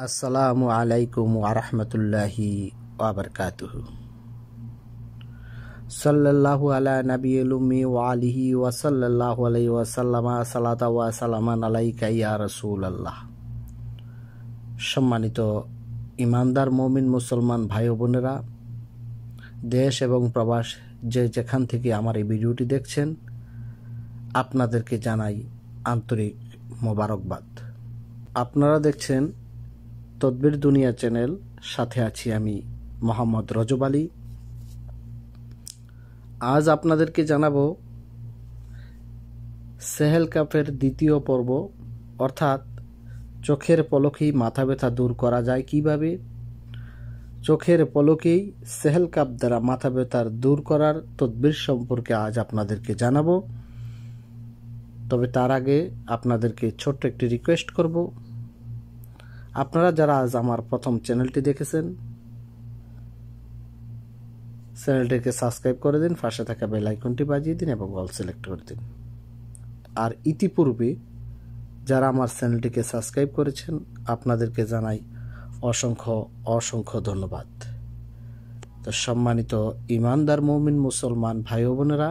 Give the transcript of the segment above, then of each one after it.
আসসালামু আলাইকুম ওয়া রাহমাতুল্লাহি ওয়া বারাকাতুহু। সাল্লাল্লাহু আলা নাবিয়িল উম্মি ওয়া আলিহি ওয়া সাল্লাল্লাহু আলাইহি ওয়া সাল্লামা সালাতা ওয়া সালামান আলাইকা ইয়া রাসূলুল্লাহ। সম্মানিত ইমানদার মুমিন মুসলমান ভাই ও বোনেরা, দেশ এবং প্রবাস যেখান থেকে আমার এই ভিডিওটি দেখছেন, আপনাদেরকে জানাই আন্তরিক মোবারকবাদ। আপনারা দেখছেন তদবির দুনিয়া চ্যানেল, সাথে আছি আমি মোহাম্মদ রজব আলী। আজ আপনাদেরকে জানাবো সেহেল কাপের দ্বিতীয় পর্ব, অর্থাৎ চোখের পলকেই মাথা ব্যথা দূর করা যায় কিভাবে। চোখের পলকেই সেহেল কাপ দ্বারা মাথা ব্যথার দূর করার তদবির সম্পর্কে আজ আপনাদেরকে জানাবো। তবে তার আগে আপনাদেরকে ছোট্ট একটি রিকোয়েস্ট করব, আপনারা যারা আজ আমার প্রথম চ্যানেলটি দেখেছেন, চ্যানেলটিকে সাবস্ক্রাইব করে দিন, পাশে থাকা বেল আইকনটি বাজিয়ে দিন এবং অল সিলেক্ট করে দিন। আর ইতিপূর্বে যারা আমার চ্যানেলটিকে সাবস্ক্রাইব করেছেন, আপনাদেরকে জানাই অসংখ্য অসংখ্য ধন্যবাদ। তো সম্মানিত ইমানদার মুমিন মুসলমান ভাই ও বোনেরা,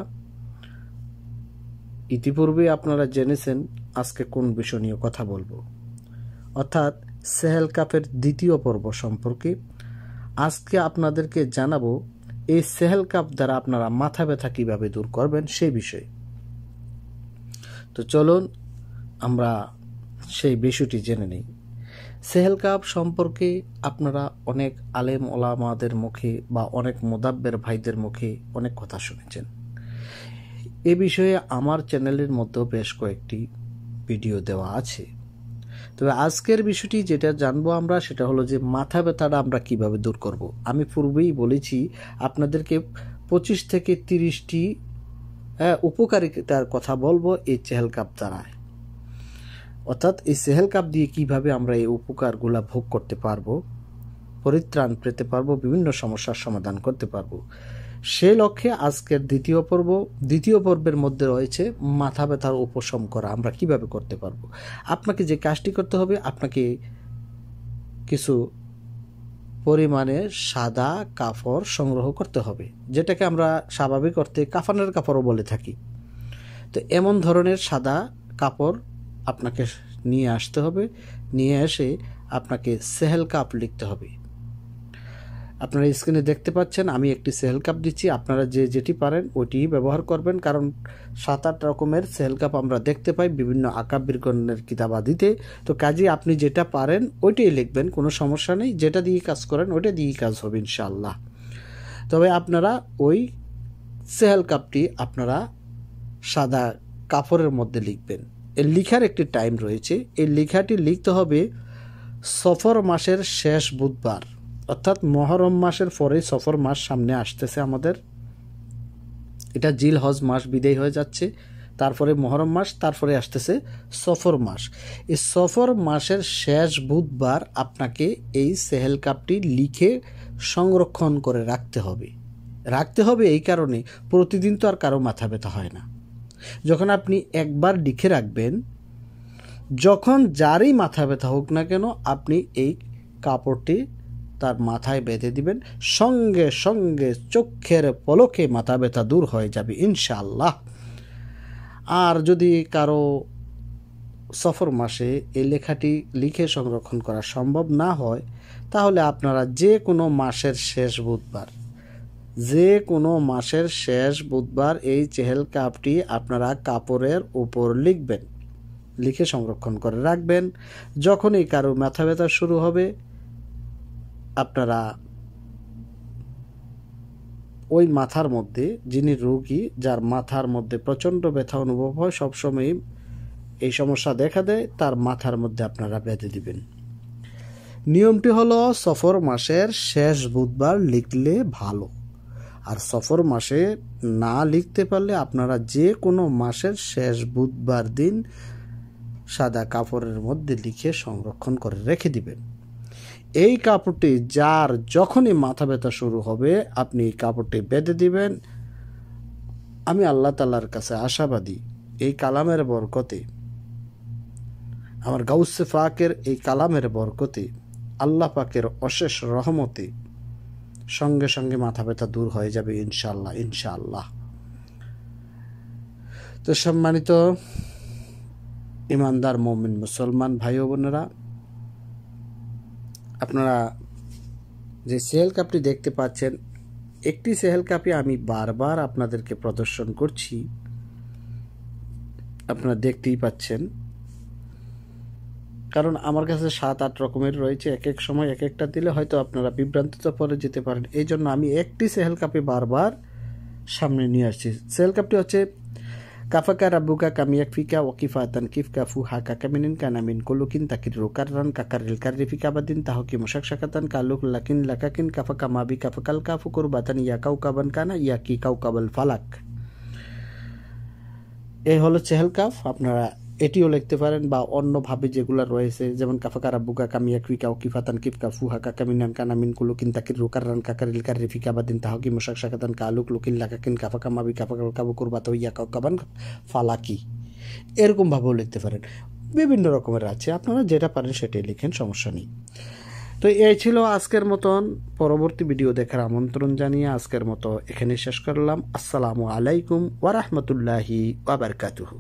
ইতিপূর্বে আপনারা জেনেছেন আজকে কোন বিষয় নিয়ে কথা বলবো, অর্থাৎ সেহেল কাপের দ্বিতীয় পর্ব সম্পর্কে। আজকে আপনাদেরকে জানাবো এই সেহেল কাপ দ্বারা আপনারা মাথা ব্যথা কিভাবে দূর করবেন সেই বিষয়ে। তো চলুন আমরা সেই বিষয়টি জেনে নিই। সেহেল কাপ সম্পর্কে আপনারা অনেক আলেম ওলামাদের মুখে বা অনেক মুদাব্বের ভাইদের মুখে অনেক কথা শুনেছেন। এ বিষয়ে আমার চ্যানেলের মধ্যে বেশ কয়েকটি ভিডিও দেওয়া আছে। তবে আজকের বিষয়টি যেটা জানবো আমরা, সেটা হলো যে মাথা ব্যথাটা আমরা কিভাবে দূর করব। আমি পূর্বেই বলেছি আপনাদেরকে 25 থেকে 30টি উপকারিতার কথা বলবো এই সেহেল কাপ দ্বারা, অর্থাৎ এই সেহেল কাপ দিয়ে কিভাবে আমরা এই উপকারগুলা ভোগ করতে পারবো, পরিত্রাণ পেতে পারবো, বিভিন্ন সমস্যার সমাধান করতে পারবো। সে লক্ষ্যে আজকের দ্বিতীয় পর্বের মধ্যে রয়েছে মাথা ব্যথার উপশম করা আমরা কিভাবে করতে পারবো। আপনাকে যে কাজটি করতে হবে, আপনাকে কিছু পরিমাণে সাদা কাপড় সংগ্রহ করতে হবে, যেটাকে আমরা স্বাভাবিক অর্থে কাফনের কাপড়ও বলে থাকি। তো এমন ধরনের সাদা কাপড় আপনাকে নিয়ে আসতে হবে। নিয়ে এসে আপনাকে সেহেল কাপ লিখতে হবে। আপনারা স্ক্রিনে দেখতে পাচ্ছেন আমি একটি সেহেল কাপ দিচ্ছি, আপনারা যে যেটি পারেন ওইটি ব্যবহার করবেন, কারণ 7-8 রকমের সেহেল কাপ আমরা দেখতে পাই বিভিন্ন আকাবিরগণের কিতাবাদিতে। তো কাজে আপনি যেটা পারেন ওইটাই লিখবেন, কোনো সমস্যা নেই। যেটা দিয়ে কাজ করেন ওইটা দিয়েই কাজ হবে ইনশাআল্লাহ। তবে আপনারা ওই সেহেল কাপটি আপনারা সাদা কাপড়ের মধ্যে লিখবেন। এর লিখার একটি টাইম রয়েছে। এই লেখাটি লিখতে হবে সফর মাসের শেষ বুধবার, অর্থাৎ মহরম মাসের পরে সফর মাস সামনে আসতেছে আমাদের। এটা জিল হজ মাস বিদায় হয়ে যাচ্ছে, তারপরে মহরম মাস, তারপরে আসতেছে সফর মাস। এই সফর মাসের শেষ বুধবার আপনাকে এই সেহেল কাপটি লিখে সংরক্ষণ করে রাখতে হবে এই কারণে, প্রতিদিন তো আর কারো মাথা ব্যথা হয় না। যখন আপনি একবার লিখে রাখবেন, যখন যারই মাথা ব্যথা হোক না কেন, আপনি এই কাপড়টি তার মাথায় বেঁধে দিবেন, সঙ্গে সঙ্গে চোখের পলকে মাথা ব্যথা দূর হয়ে যাবে ইনশাআল্লাহ। আর যদি কারো সফর মাসে এই লেখাটি লিখে সংরক্ষণ করা সম্ভব না হয়, তাহলে আপনারা যে কোনো মাসের শেষ বুধবার এই সেহেল কাপটি আপনারা কাপড়ের উপর লিখবেন, লিখে সংরক্ষণ করে রাখবেন। যখনই কারো মাথা ব্যথা শুরু হবে, আপনারা ওই মাথার মধ্যে, যিনি রোগী, যার মাথার মধ্যে প্রচণ্ড ব্যথা অনুভব হয়, সবসময় এই সমস্যা দেখা দেয়, তার মাথার মধ্যে আপনারা বেঁধে দিবেন। নিয়মটি হলো সফর মাসের শেষ বুধবার লিখলে ভালো, আর সফর মাসে না লিখতে পারলে আপনারা যে কোনো মাসের শেষ বুধবার দিন সাদা কাপড়ের মধ্যে লিখে সংরক্ষণ করে রেখে দিবেন। এই কাপড়টি যার যখনই মাথা ব্যথা শুরু হবে, আপনি এই কাপড়টি বেঁধে দিবেন। আমি আল্লাহ তাআলার কাছে আশাবাদী, এই কালামের বরকতে, আমার গাউসে পাকের এই কালামের বরকতে আল্লাহ পাকের অশেষ রহমতে সঙ্গে সঙ্গে মাথা ব্যথা দূর হয়ে যাবে ইনশাআল্লাহ ইনশাআল্লাহ। তো সম্মানিত ইমানদার মুমিন মুসলমান ভাই ও বোনেরা, আপনারা যে সেহেল কাপটি দেখতে পাচ্ছেন, একটি সেহেল কাপে আমি বারবার আপনাদেরকে প্রদর্শন করছি, আপনারা দেখতেই পাচ্ছেন। কারণ আমার কাছে 7-8 রকমের রয়েছে, এক এক সময় এক একটা দিলে হয়তো আপনারা বিভ্রান্তিতে পড়ে যেতে পারেন। এই জন্য আমি একটি সেহেল কাপে বারবার সামনে নিয়ে আসছি। সেহেল কাপটি হচ্ছে কাফাকা রাব্বুকা কামিয়াক ফিকা ওয়াকিফাতান কিফকা ফুহাকা কামিনিন কানামিন কুলুকিন তাকির রুকাররান কাকারিল কারিফিকা বাদিন তাহকি মুশাকশাকাতান কালুক লাকিন লাকাকিন কাফাকা মাবি কাফাকাল কাফু কুরবাতান ইয়া কাউকাবান কানা ইয়া কি কাউকাবাল ফালাক। এই হলো সেহেল কাফ। আপনারা এটিও লিখতে পারেন বা অন্যভাবে যেগুলো রয়েছে, যেমন কাফাকা রাব্বুকা কামিয়াক ফিকা ওয়াকিফাতান কিফকা ফুহাকা কামিনান কানামিন কুলুকিন তাকির রুকাররান কাকারিল কারিফিকা বাদিন তাহকি মুশাকশাকাতান কালুক লুকিন লাকাকিন কাফাকা মাবি কাফাকাল কাফু কুরবাতান ইয়া কাউকাবান ফালাকি, এরকম ভাবেও লিখতে পারেন। বিভিন্ন রকমের আছে, আপনারা যেটা পারেন সেটাই লিখেন, সমস্যা নেই। তো এই ছিল আজকের মতন। পরবর্তী ভিডিও দেখার আমন্ত্রণ জানিয়ে আজকের মতো এখানে শেষ করলাম। আসসালামু আলাইকুম ওয়া রাহমাতুল্লাহি ওয়া বারাকাতুহু।